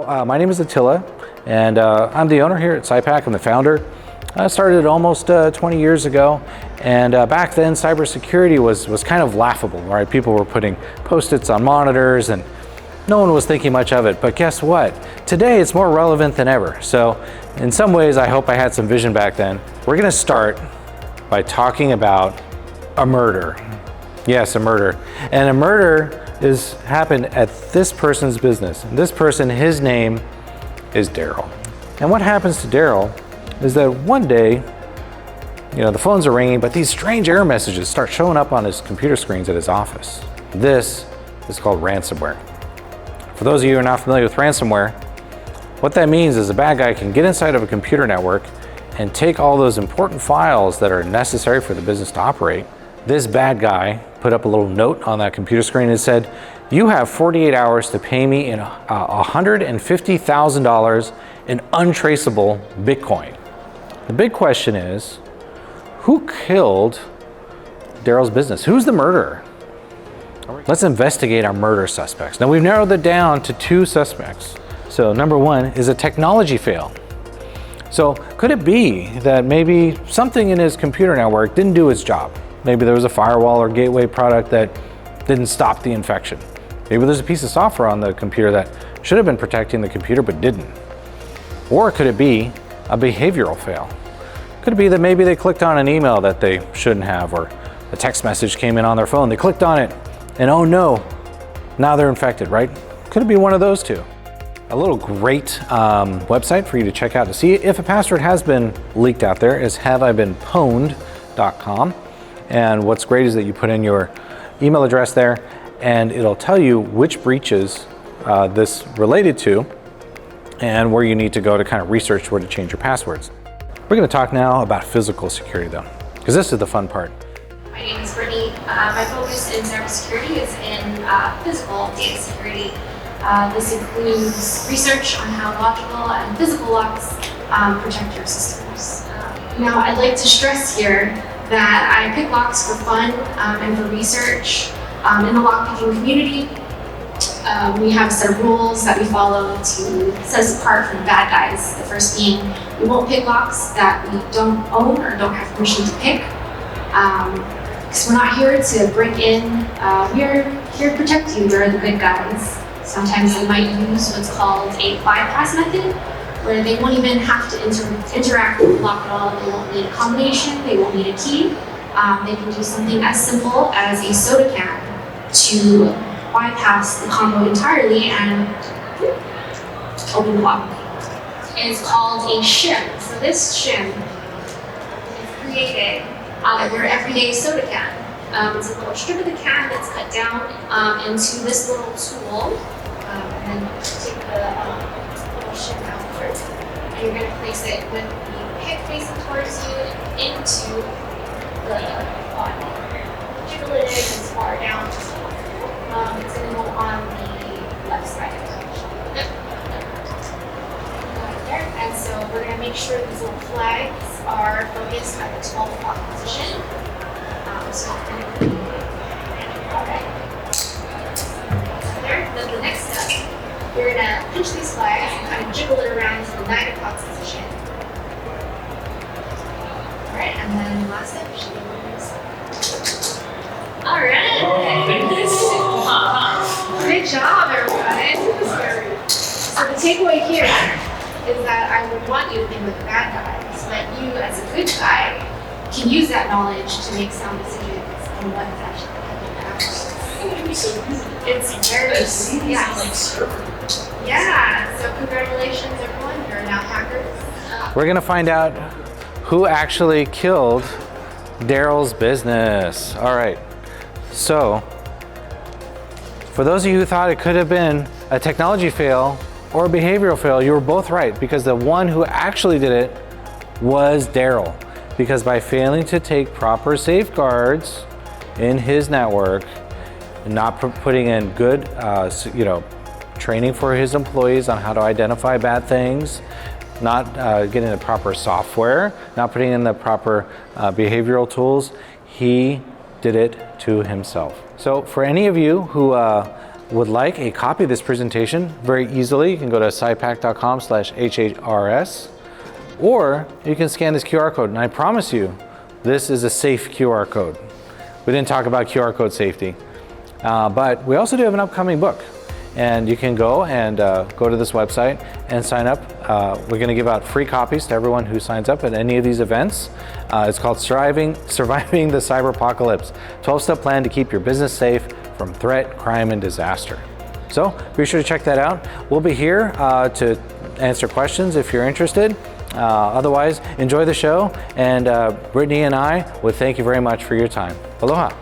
my name is Attila, and I'm the owner here at Cypac. I'm the founder. I started almost 20 years ago, and back then cybersecurity was kind of laughable, right? People were putting post-its on monitors and no one was thinking much of it, but guess what? Today it's more relevant than ever. So in some ways I hope I had some vision back then. We're gonna start by talking about a murder. Yes, a murder. And a murder happened at this person's business. And this person, his name is Daryl. And what happens to Daryl is that one day, the phones are ringing, but these strange error messages start showing up on his computer screens at his office. This is called ransomware. For those of you who are not familiar with ransomware, what that means is a bad guy can get inside of a computer network and take all those important files that are necessary for the business to operate. This bad guy put up a little note on that computer screen and said, "You have 48 hours to pay me in $150,000 in untraceable Bitcoin." The big question is, who killed Daryl's business? Who's the murderer? Let's investigate our murder suspects. Now we've narrowed it down to 2 suspects. So number 1 is a technology fail. So could it be that maybe something in his computer network didn't do its job? Maybe there was a firewall or gateway product that didn't stop the infection. Maybe there's a piece of software on the computer that should have been protecting the computer but didn't. Or could it be a behavioral fail? Could it be that maybe they clicked on an email that they shouldn't have, or a text message came in on their phone, they clicked on it, and oh no, now they're infected, right? Could it be one of those 2? A little great website for you to check out to see if a password has been leaked out there is haveibeenpwned.com. And what's great is that you put in your email address there and it'll tell you which breaches this related to and where you need to go to kind of research where to change your passwords. We're going to talk now about physical security though, because this is the fun part. My name is Brittany. My focus in cybersecurity is in physical data security. This includes research on how logical and physical locks protect your systems. Now, I'd like to stress here that I pick locks for fun and for research. In the lockpicking community, we have a set of rules that we follow to set us apart from bad guys. The first being, we won't pick locks that we don't own or don't have permission to pick. Because we're not here to break in, we're here to protect you, we're the good guys. Sometimes they might use what's called a bypass method, where they won't even have to interact with the lock at all. They won't need a combination, they won't need a key. They can do something as simple as a soda can to bypass the combo entirely and open the lock. It's called a shim. So this shim is created out of your everyday soda can. It's a little strip of the can that's cut down into this little tool. And then take the little shim outward. And you're going to place it with the pick facing towards you into the bottle. Jiggle it in as far down as possible. It's going to go on the left side of the shim. Right there. And so we're going to make sure these little flags are focused at the 12 o'clock position. So we're going to all right. There. Then the next step, you're going to pinch these flags and kind of jiggle it around to the 9 o'clock position. All right, and then last step, all right. Good job, everyone. So the takeaway here is that I would want you to think with the bad guys, but you, as a good guy, can use that knowledge to make sound decisions on what is actually happening. It's very easy. Yes. Yeah. So congratulations, everyone. You're now hackers. We're going to find out who actually killed Daryl's business. All right. So, for those of you who thought it could have been a technology fail or a behavioral fail, you were both right, because the one who actually did it was Daryl. Because by failing to take proper safeguards in his network, not putting in good, training for his employees on how to identify bad things, not getting the proper software, not putting in the proper behavioral tools, he did it to himself. So for any of you who would like a copy of this presentation, very easily, you can go to cypac.com/HHRS, or you can scan this QR code. And I promise you, this is a safe QR code. We didn't talk about QR code safety, but we also do have an upcoming book. And you can go and go to this website and sign up. We're going to give out free copies to everyone who signs up at any of these events. It's called Surviving the Cyber-Apocalypse, 12-step plan to keep your business safe from threat, crime, and disaster. So be sure to check that out. We'll be here to answer questions if you're interested. Otherwise, enjoy the show, and Brittany and I would thank you very much for your time. Aloha.